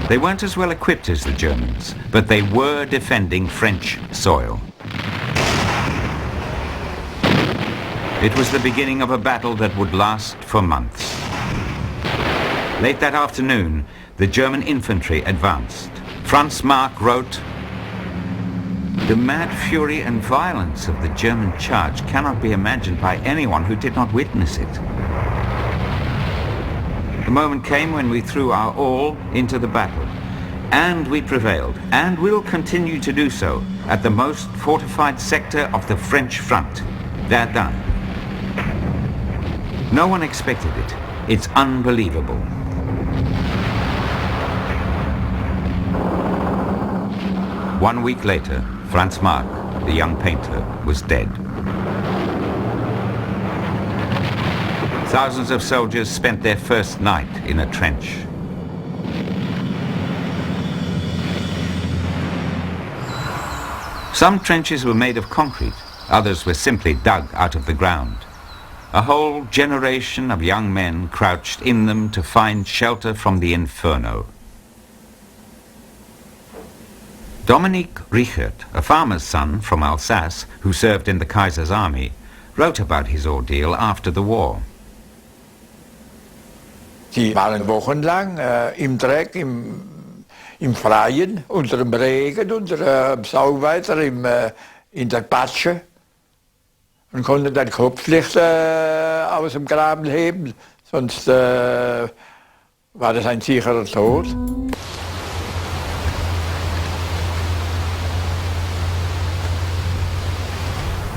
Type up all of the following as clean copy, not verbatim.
They weren't as well equipped as the Germans, but they were defending French soil. It was the beginning of a battle that would last for months. Late that afternoon, the German infantry advanced. Franz Marc wrote, "The mad fury and violence of the German charge cannot be imagined by anyone who did not witness it. The moment came when we threw our all into the battle, and we prevailed, and will continue to do so at the most fortified sector of the French front, Verdun. No one expected it. It's unbelievable." One week later, Franz Marc, the young painter, was dead. Thousands of soldiers spent their first night in a trench. Some trenches were made of concrete, others were simply dug out of the ground. A whole generation of young men crouched in them to find shelter from the inferno. Dominique Richert, a farmer's son from Alsace who served in the Kaiser's army, wrote about his ordeal after the war. Sie waren wochenlang im Dreck, im Freien, unter dem Regen, unter dem Sauwetter, in der Patsche und konnten den Kopf nicht aus dem Graben heben, sonst war das ein sicherer Tod.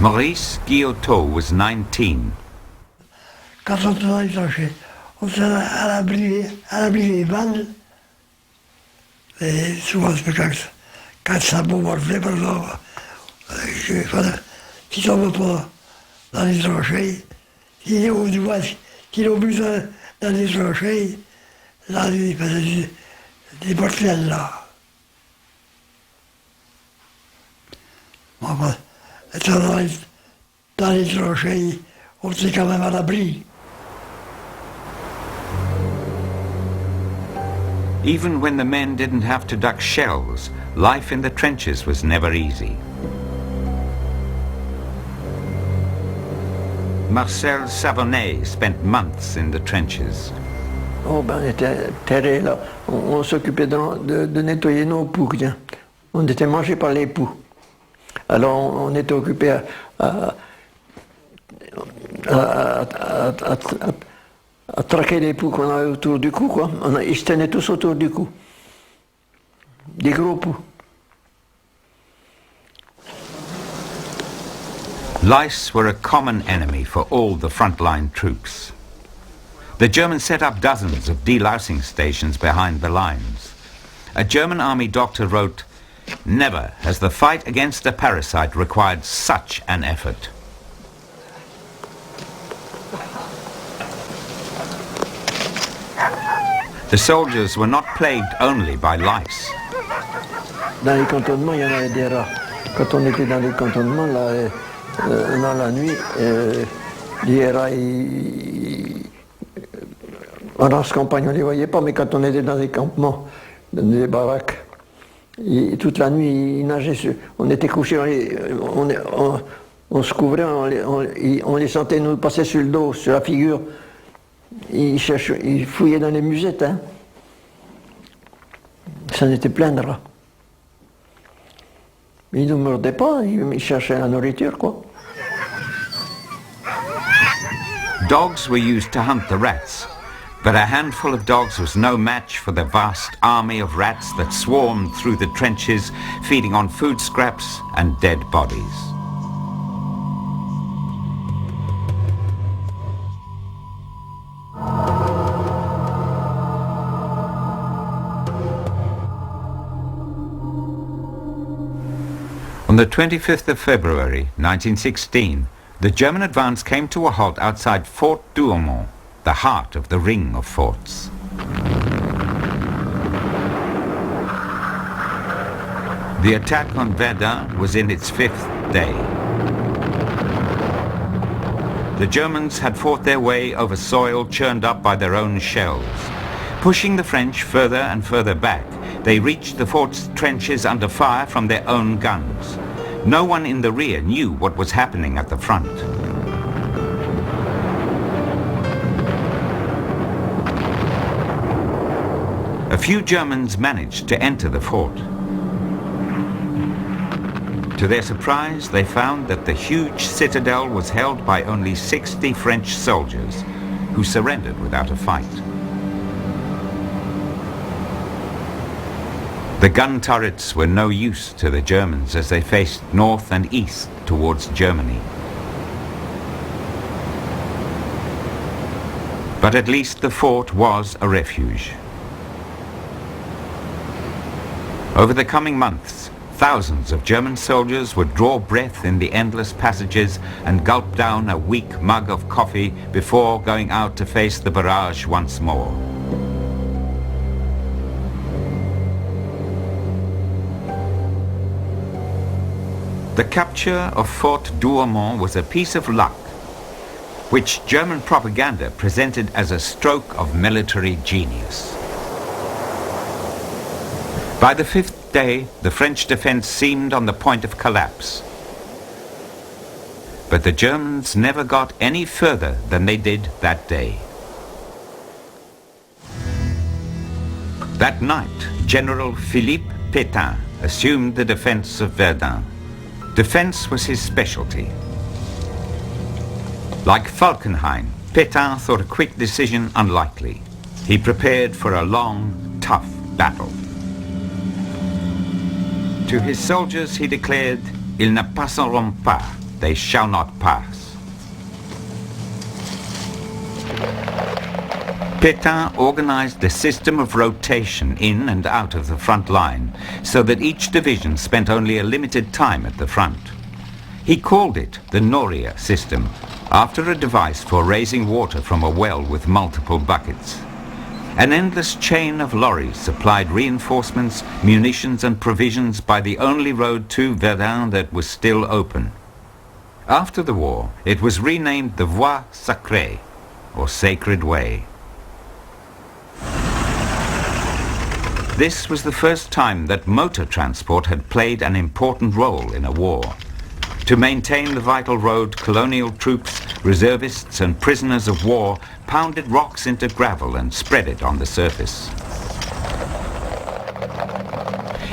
Maurice Guillotot was 19. Quand on est dans les tranchées, on s'est à l'abri des balles. Et souvent, quand ça bombardait, par exemple, qui ne tombent pas dans les tranchées, qui ont besoin dans les tranchées, là, ils faisaient des mortels, là. Enfin, dans les tranchées, on était quand même à l'abri. Even when the men didn't have to duck shells, life in the trenches was never easy. Marcel Savonnet spent months in the trenches. Oh, ben, on était terrés là. On s'occupait de nettoyer nos poux. Tiens. On était mangés par les poux. Alors on était occupé à traquer les poux qu'on avait autour du cou, quoi. Ils se tenaient tous autour du cou. Des gros poux. Lice were a common enemy for all the frontline troops. The Germans set up dozens of delousing stations behind the lines. A German army doctor wrote, "Never has the fight against a parasite required such an effort." The soldiers were not plagued only by lice. Dans les cantonnements, il y en avait des rats. Quand on était dans les cantonnements, là, dans la nuit, les rats, en race campagne, on ne les voyait pas, mais quand on était dans des campements, dans des baraques, toute la nuit, ils nageaient. On était couchés, on se couvrait, on les sentait nous passer sur le dos, sur la figure. Ils fouillaient dans les musettes. Hein. Ça en était plein de rats. Mais ils ne nous mordaient pas, ils cherchaient la nourriture, quoi. Dogs were used to hunt the rats, but a handful of dogs was no match for the vast army of rats that swarmed through the trenches, feeding on food scraps and dead bodies. On the 25th of February 1916, the German advance came to a halt outside Fort Douaumont, the heart of the ring of forts. The attack on Verdun was in its fifth day. The Germans had fought their way over soil churned up by their own shells, pushing the French further and further back they reached the fort's trenches under fire from their own guns. No one in the rear knew what was happening at the front. A few Germans managed to enter the fort. To their surprise, they found that the huge citadel was held by only 60 French soldiers, who surrendered without a fight. The gun turrets were no use to the Germans as they faced north and east towards Germany. But at least the fort was a refuge. Over the coming months, thousands of German soldiers would draw breath in the endless passages and gulp down a weak mug of coffee before going out to face the barrage once more. The capture of Fort Douaumont was a piece of luck, which German propaganda presented as a stroke of military genius. By the fifth day, the French defense seemed on the point of collapse. But the Germans never got any further than they did that day. That night, General Philippe Pétain assumed the defense of Verdun. Defense was his specialty. Like Falkenhayn, Pétain thought a quick decision unlikely. He prepared for a long, tough battle. To his soldiers he declared, "Ils ne passeront pas," they shall not pass. Pétain organized a system of rotation in and out of the front line so that each division spent only a limited time at the front. He called it the Noria system, after a device for raising water from a well with multiple buckets. An endless chain of lorries supplied reinforcements, munitions and provisions by the only road to Verdun that was still open. After the war, it was renamed the Voie Sacrée, or Sacred Way. This was the first time that motor transport had played an important role in a war. To maintain the vital road, colonial troops, reservists and prisoners of war pounded rocks into gravel and spread it on the surface.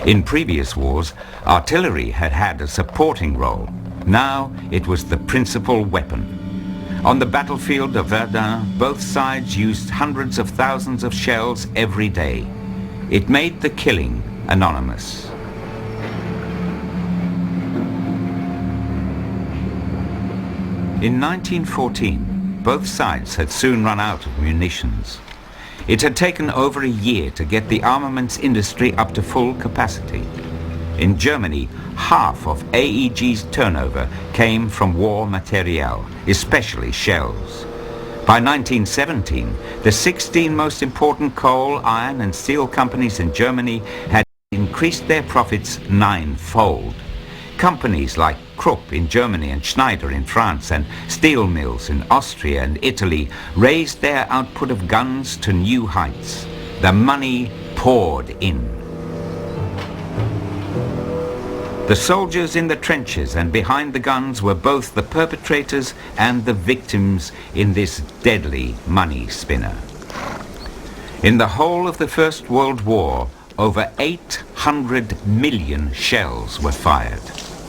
In previous wars, artillery had had a supporting role. Now it was the principal weapon. On the battlefield of Verdun, both sides used hundreds of thousands of shells every day. It made the killing anonymous. In 1914, both sides had soon run out of munitions. It had taken over a year to get the armaments industry up to full capacity. In Germany, half of AEG's turnover came from war materiel, especially shells. By 1917, the 16 most important coal, iron and steel companies in Germany had increased their profits 9-fold. Companies like Krupp in Germany and Schneider in France and steel mills in Austria and Italy raised their output of guns to new heights. The money poured in. The soldiers in the trenches and behind the guns were both the perpetrators and the victims in this deadly money spinner. In the whole of the First World War, over 800 million shells were fired.